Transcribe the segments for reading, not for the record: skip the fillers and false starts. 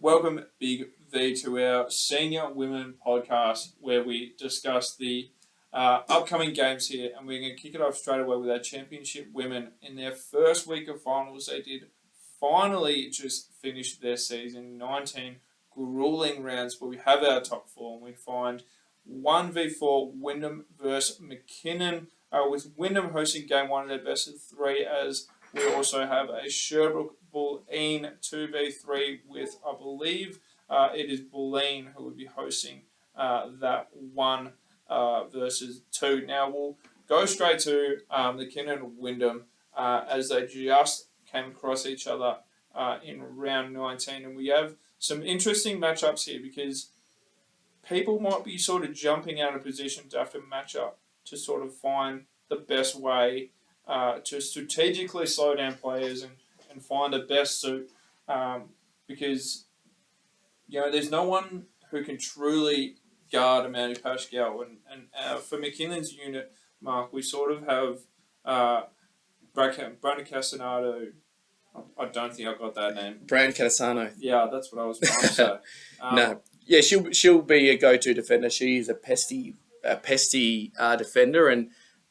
Welcome, Big V, to our Senior Women podcast where we discuss the upcoming games here, and we're going to kick it off straight away with our Championship women. In their first week of finals, they did finally just finish their season. 19 grueling rounds where we have our top four, and we find 1v4 Wyndham versus McKinnon, with Wyndham hosting game one of their best of three, as we also have a Sherbrooke Bulleen 2v3 with, I believe, it is Bulleen who would be hosting that one versus two. Now we'll go straight to the Kinnon and Wyndham as they just came across each other in round 19. And we have some interesting matchups here because people might be sort of jumping out of position to have to match up to sort of find the best way to strategically slow down players and find the best suit, because there's no one who can truly guard Amanda Pascal, and for McKinnon's unit, Mark, we sort of have Brandon Castanado. I don't think I got that name. Brand Catasano. Yeah, that's what I was trying to say. No, yeah, she'll be a go-to defender. She's a pesty defender,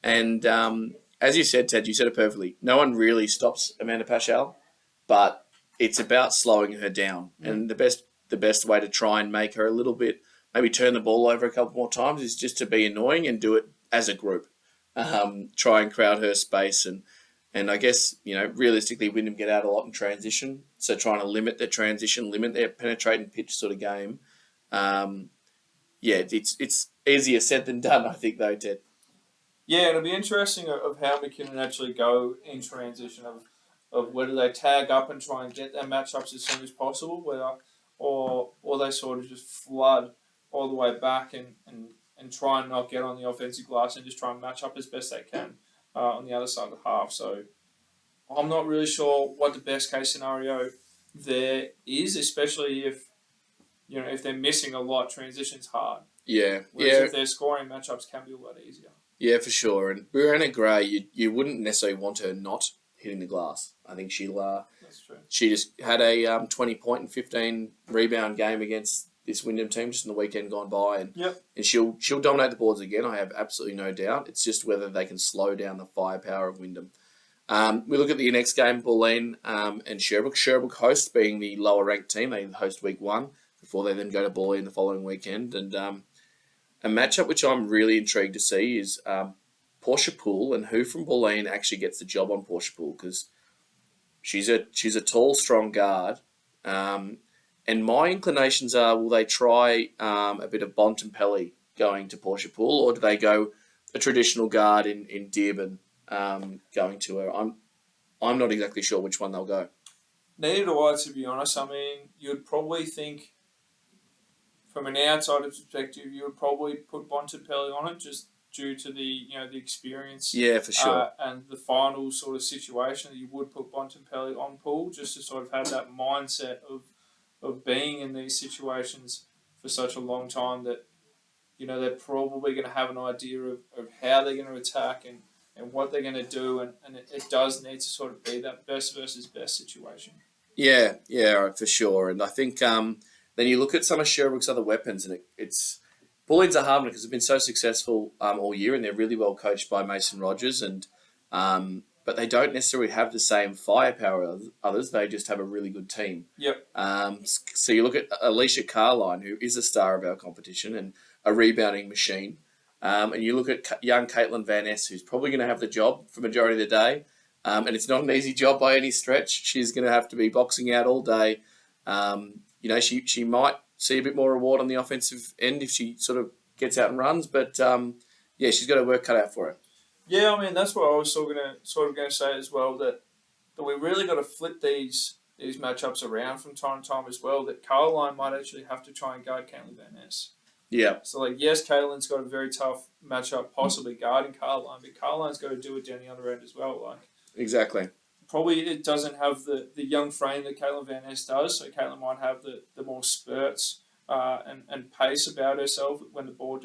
and as you said, Ted, you said it perfectly. No one really stops Amanda Pascal, but it's about slowing her down. And the best way to try and make her a little bit, maybe turn the ball over a couple more times, is just to be annoying and do it as a group. Try and crowd her space, and I guess, realistically, Wyndham get out a lot in transition. So trying to limit their transition, limit their penetrate and pitch sort of game. It's easier said than done, I think, though, Ted. Yeah, it'll be interesting of how McKinnon actually go in transition, of whether they tag up and try and get their matchups as soon as possible, or they sort of just flood all the way back and try and not get on the offensive glass and just try and match up as best they can on the other side of the half. So I'm not really sure what the best case scenario there is, especially if they're missing a lot. Transition's hard. Yeah, Whereas if they're scoring, matchups can be a lot easier. Yeah, for sure. And Brianna Gray, you wouldn't necessarily want her not hitting the glass. I think That's true. she just had a 20-point and 15 rebound game against this Wyndham team just in the weekend gone by, and she'll dominate the boards again. I have absolutely no doubt. It's just whether they can slow down the firepower of Wyndham. We look at the next game, Bulleen and Sherbrooke. Sherbrooke host, being the lower ranked team. They host week one before they then go to Bulleen the following weekend, and a matchup which I'm really intrigued to see is Portia Poole, and who from Bulleen actually gets the job on Portia Poole, because she's a tall, strong guard. And my inclinations are, will they try a bit of Bontempelli going to Portia Poole, or do they go a traditional guard in Dearborn going to her? I'm not exactly sure which one they'll go. Neither do I, to be honest. I mean, you'd probably think, from an outsider perspective, you would probably put Bontempelli on it just due to the experience. Yeah, for sure. And the final sort of situation that you would put Bontempelli on Poole, just to sort of have that mindset of being in these situations for such a long time that they're probably going to have an idea of how they're going to attack and what they're going to do, and it does need to sort of be that best versus best situation. Yeah, for sure. And I think then you look at some of Sherbrooke's other weapons, and it's Bulleen's a hard one because they've been so successful all year, and they're really well coached by Mason Rogers, and but they don't necessarily have the same firepower as others. They just have a really good team. Yep. So you look at Alicia Carline, who is a star of our competition and a rebounding machine, and you look at young Caitlin Van Ness, who's probably going to have the job for the majority of the day, and it's not an easy job by any stretch. She's going to have to be boxing out all day. She might see a bit more reward on the offensive end if she sort of gets out and runs, but she's got her work cut out for her. Yeah, I mean, that's what I was sort of going to say as well, that we really got to flip these matchups around from time to time as well, that Caroline might actually have to try and guard Caitlin Van Ness. Yeah. So, yes, Caitlin's got a very tough matchup possibly guarding Caroline, but Caroline's got to do it down the other end as well. Exactly. Probably it doesn't have the young frame that Caitlin Van Ness does, so Caitlin might have the more spurts and pace about herself when the ball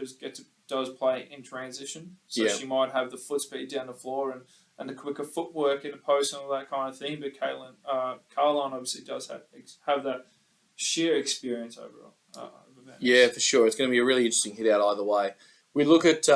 does play in transition. So she might have the foot speed down the floor and the quicker footwork in the post and all that kind of thing. But Caroline obviously does have that sheer experience overall. Yeah, for sure. It's going to be a really interesting hit out either way. We look at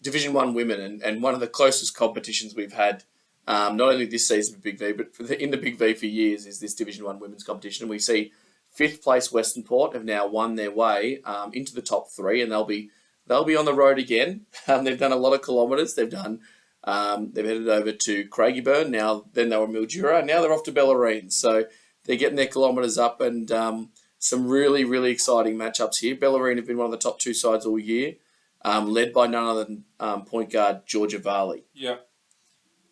Division 1 women, and one of the closest competitions we've had, not only this season for Big V, but in the Big V for years, is this Division 1 women's competition. And we see 5th place Western Port have now won their way into the top 3, and they'll be on the road again. They've done a lot of kilometres. They've headed over to Craigieburn. Then they were Mildura. Now they're off to Bellarine. So they're getting their kilometres up, and some really, really exciting matchups here. Bellarine have been one of the top 2 sides all year, led by none other than point guard Georgia Varley. Yeah,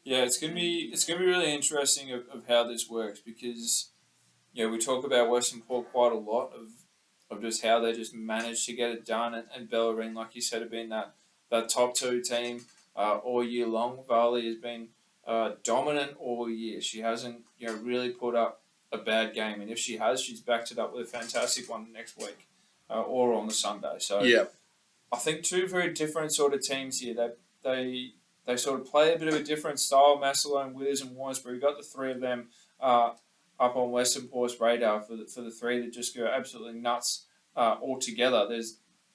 it's gonna be really interesting of how this works, because we talk about Western Port quite a lot of just how they just managed to get it done, and Bellarine, like you said, have been that top 2 team all year long. Varley has been dominant all year. She hasn't really put up a bad game, and if she has, she's backed it up with a fantastic one next week or on the Sunday. So yeah, I think 2 very different sort of teams here. They sort of play a bit of a different style. Massillon, Withers, and Warrensbury. Got the 3 of them up on Western Port's radar for the 3 that just go absolutely nuts all together.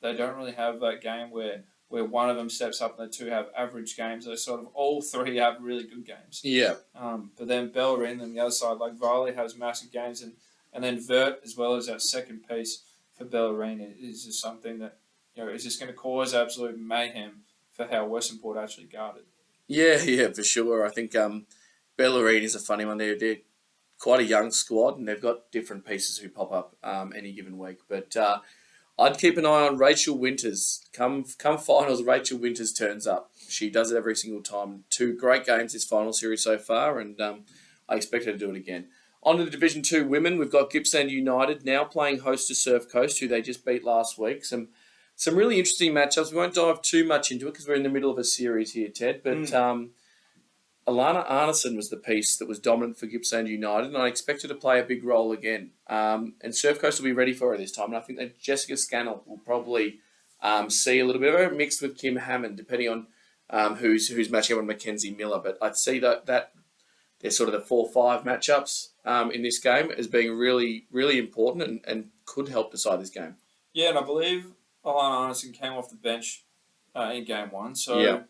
They don't really have that game where one of them steps up and the 2 have average games. They sort of all 3 have really good games. Yeah. But then Bellarine on the other side, like Varley, has massive games, and then Vert, as well as that second piece for Bellarine, is just something that is just going to cause absolute mayhem for how Western Port actually guarded. Yeah, for sure. I think Bellarine is a funny one. They're quite a young squad, and they've got different pieces who pop up any given week. But I'd keep an eye on Rachel Winters. Come finals, Rachel Winters turns up. She does it every single time. 2 great games this final series so far, and I expect her to do it again. On to the Division 2 women, we've got Gippsland United now playing host to Surf Coast, who they just beat last week. Some really interesting matchups. We won't dive too much into it because we're in the middle of a series here, Ted. But Alana Arneson was the piece that was dominant for Gippsland United, and I expect her to play a big role again. And Surf Coast will be ready for her this time, and I think that Jessica Scannell will probably see a little bit of her mixed with Kim Hammond, depending on who's matching up with Mackenzie Miller. But I'd see that they're sort of the 4-5 matchups in this game as being really, really important and could help decide this game. Yeah, and I believe Alana Arneson came off the bench in game 1, so... Yeah.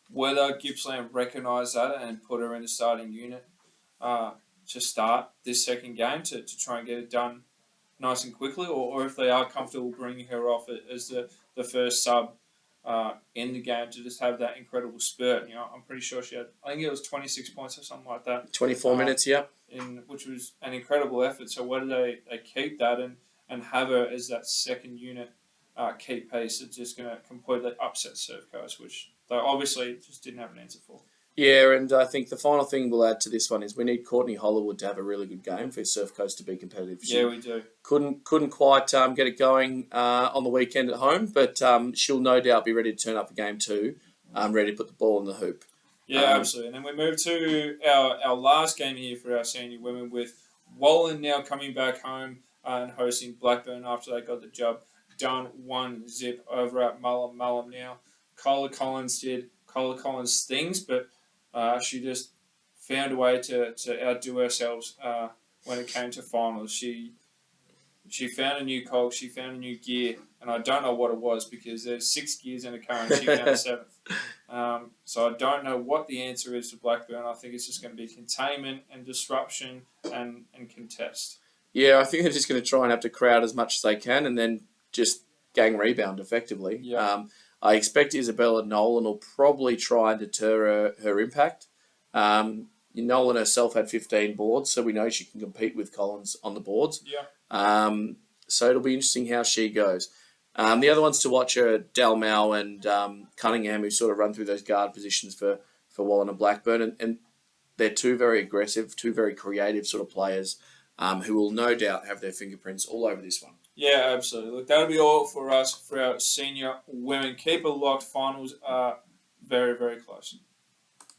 Whether Gippsland recognise that and put her in the starting unit to start this second game to try and get it done nice and quickly, or if they are comfortable bringing her off as the first sub in the game to just have that incredible spurt. I'm pretty sure she had, I think it was 26 points or something like that. 24 minutes, yeah. Which was an incredible effort. So whether they keep that and have her as that second unit key piece, it's just going to completely upset Surf Coast, which they obviously just didn't have an answer for. Yeah, and I think the final thing we'll add to this one is we need Courtney Hollywood to have a really good game for Surf Coast to be competitive. Yeah, we do. Couldn't quite get it going on the weekend at home, but she'll no doubt be ready to turn up for game 2, ready to put the ball in the hoop. Yeah, absolutely. And then we move to our last game here for our senior women, with Wallen now coming back home and hosting Blackburn after they got the job done 1-0 over at Mullum now. Cola Collins did Cola Collins things, but she just found a way to outdo herself when it came to finals. She found a new cog, she found a new gear, and I don't know what it was, because there's 6 gears in a car and she found a 7th. So I don't know what the answer is to Blackburn. I think it's just going to be containment and disruption and contest. Yeah, I think they're just going to try and have to crowd as much as they can and then just gang rebound effectively. Yeah. I expect Isabella Nolan will probably try and deter her impact. Nolan herself had 15 boards, so we know she can compete with Collins on the boards. Yeah. So it'll be interesting how she goes. The other ones to watch are Dalmau and Cunningham, who sort of run through those guard positions for Wallen and Blackburn. And they're 2 very aggressive, 2 very creative sort of players who will no doubt have their fingerprints all over this one. Yeah, absolutely. Look, that'll be all for us for our senior women. Keep it locked. Finals are very, very close.